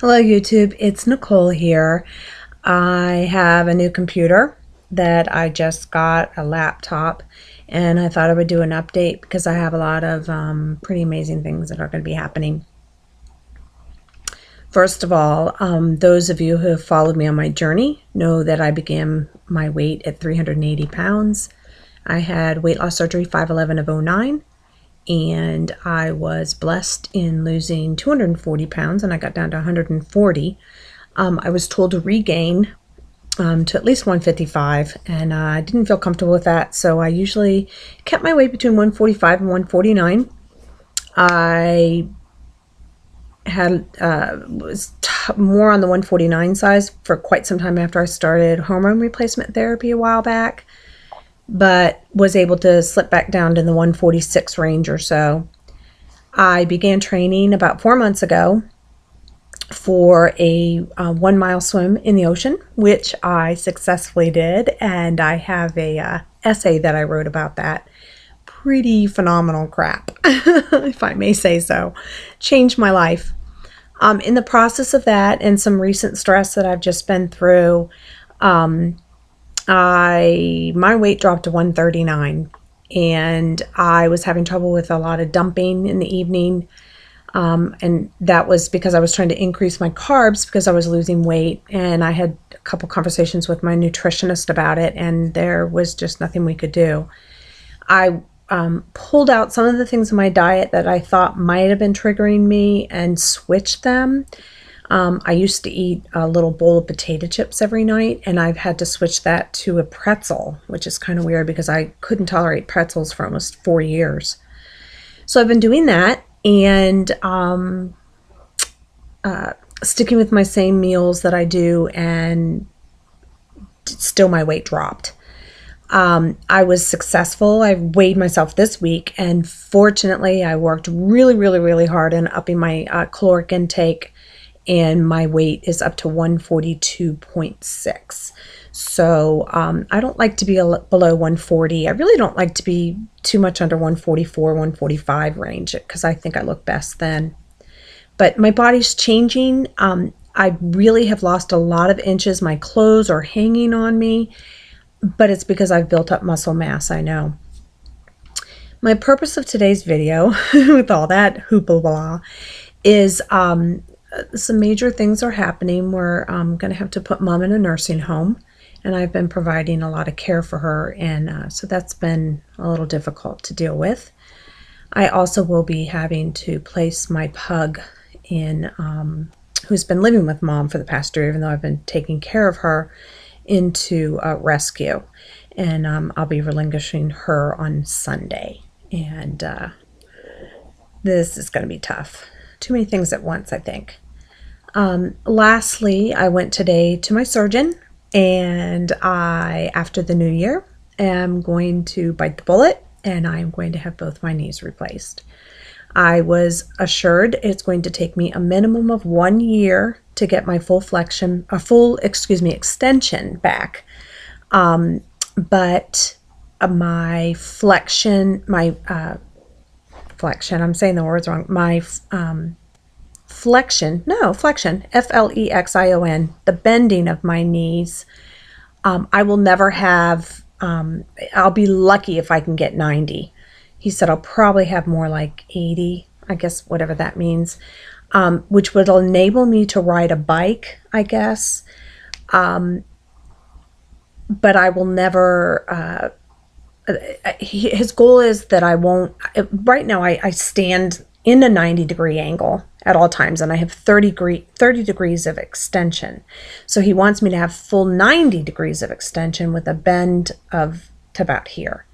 Hello YouTube, it's Nicole here. I have a new computer that I just got, a laptop, and I thought I would do an update because I have a lot of pretty amazing things that are going to be happening. First of all, those of you who have followed me on my journey know that I began my weight at 380 pounds. I had weight loss surgery 5/11 of '09. And I was blessed in losing 240 pounds, and I got down to 140. I was told to regain to at least 155, and I didn't feel comfortable with that, so I usually kept my weight between 145 and 149. I had was more on the 149 size for quite some time after I started hormone replacement therapy a while back, but was able to slip back down to the 146 range or so. I began training about 4 months ago for a 1 mile swim in the ocean, which I successfully did, and I have a essay that I wrote about that. Pretty phenomenal crap, if I may say so. Changed my life. In the process of that and some recent stress that I've just been through, my weight dropped to 139, and I was having trouble with a lot of dumping in the evening, and that was because I was trying to increase my carbs because I was losing weight, and I had a couple conversations with my nutritionist about it, and there was just nothing we could do. I pulled out some of the things in my diet that I thought might have been triggering me and switched them. I used to eat a little bowl of potato chips every night, and I've had to switch that to a pretzel, which is kind of weird because I couldn't tolerate pretzels for almost 4 years. So I've been doing that and sticking with my same meals that I do, and still my weight dropped. I was successful. I weighed myself this week, and fortunately I worked really hard in upping my caloric intake, and my weight is up to 142.6. So I don't like to be below 140. I really don't like to be too much under 144, 145 range because I think I look best then. But my body's changing. I really have lost a lot of inches. My clothes are hanging on me, but it's because I've built up muscle mass, I know. My purpose of today's video, with all that hoopla, is some major things are happening. We're going to have to put Mom in a nursing home, and I've been providing a lot of care for her, and so that's been a little difficult to deal with. I also will be having to place my pug in, who's been living with Mom for the past year, even though I've been taking care of her, into rescue, and I'll be relinquishing her on Sunday, and this is going to be tough. Too many things at once, I think. Lastly, I went today to my surgeon, and after the new year, am going to bite the bullet, and I'm going to have both my knees replaced. I was assured it's going to take me a minimum of 1 year to get my extension back. But my flexion, I'm saying the words wrong, my flexion, F-L-E-X-I-O-N, the bending of my knees, I will never have, I'll be lucky if I can get 90. He said I'll probably have more like 80, I guess, whatever that means, which would enable me to ride a bike, I guess. But I will never, his goal is that I won't, right now I stand in a 90-degree angle at all times, and I have 30 degrees of extension. So he wants me to have full 90 degrees of extension with a bend of to about here.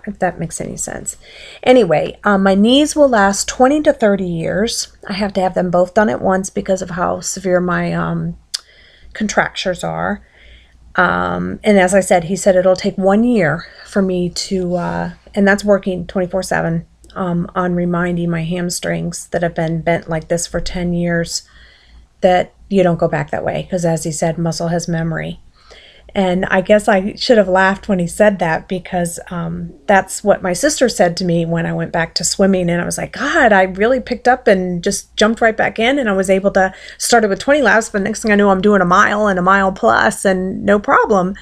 If that makes any sense. Anyway, my knees will last 20 to 30 years. I have to have them both done at once because of how severe my contractures are. And as I said, he said it'll take 1 year for me to, and that's working 24/7, on reminding my hamstrings that have been bent like this for 10 years that you don't go back that way, because as he said, muscle has memory. And I guess I should have laughed when he said that, because that's what my sister said to me when I went back to swimming. And I was like, God, I really picked up and just jumped right back in. And I was able to start it with 20 laps. But next thing I knew, I'm doing a mile and a mile plus and no problem.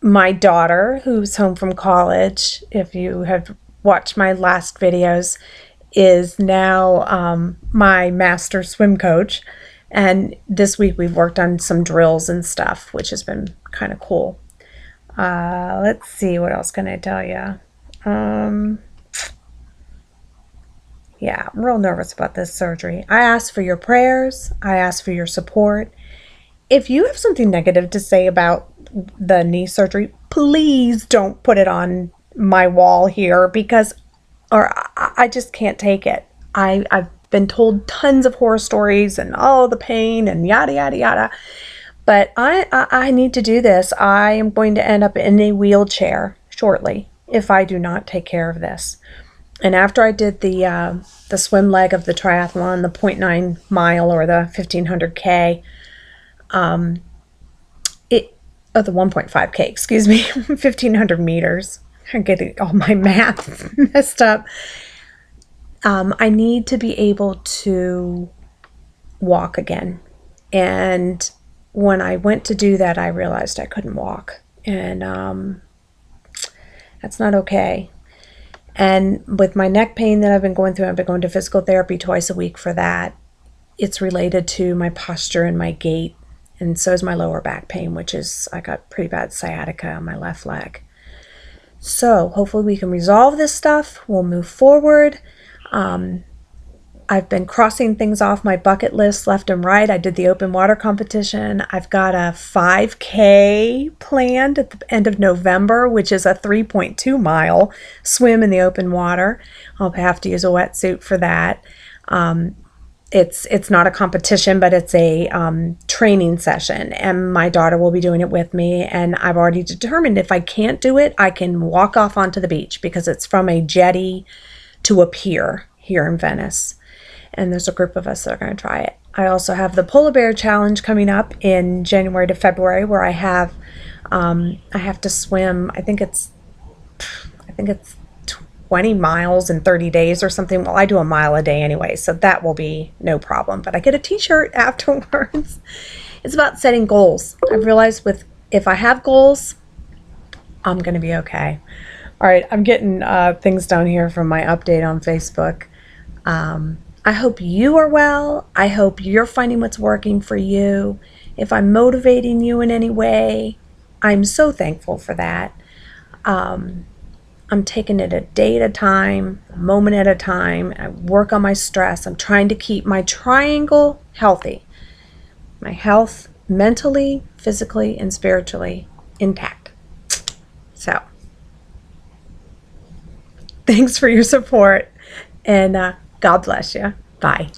My daughter, who's home from college, if you have watched my last videos, is now my master swim coach. And this week we've worked on some drills and stuff, which has been kind of cool. Let's see, what else can I tell you? Yeah, I'm real nervous about this surgery. I ask for your prayers. I ask for your support. If you have something negative to say about the knee surgery, please don't put it on my wall here, because I just can't take it. I've been told tons of horror stories and all the pain and yada, yada, yada. But I need to do this. I am going to end up in a wheelchair shortly if I do not take care of this. And after I did the swim leg of the triathlon, the 0.9 mile or the 1500K, the 1.5K, excuse me, 1500 meters. I'm getting all my math messed up. I need to be able to walk again. And when I went to do that, I realized I couldn't walk. And that's not okay. And with my neck pain that I've been going through, I've been going to physical therapy twice a week for that. It's related to my posture and my gait. And so is my lower back pain, which is, I got pretty bad sciatica on my left leg. So hopefully we can resolve this stuff. We'll move forward. I've been crossing things off my bucket list left and right. I did the open water competition. I've got a 5K planned at the end of November, which is a 3.2 mile swim in the open water. I'll have to use a wetsuit for that. It's not a competition, but it's a training session, and my daughter will be doing it with me. And I've already determined if I can't do it, I can walk off onto the beach, because it's from a jetty to a pier here in Venice. And there's a group of us that are going to try it. I also have the Polar Bear Challenge coming up in January to February, where I have to swim. I think it's 20 miles in 30 days or something. Well, I do a mile a day anyway, so that will be no problem. But I get a t-shirt afterwards. It's about setting goals. I've realized if I have goals, I'm going to be okay. All right, I'm getting things down here from my update on Facebook. I hope you are well. I hope you're finding what's working for you. If I'm motivating you in any way, I'm so thankful for that. I'm taking it a day at a time, a moment at a time. I work on my stress. I'm trying to keep my triangle healthy. My health mentally, physically, and spiritually intact. So, thanks for your support, and God bless you. Bye.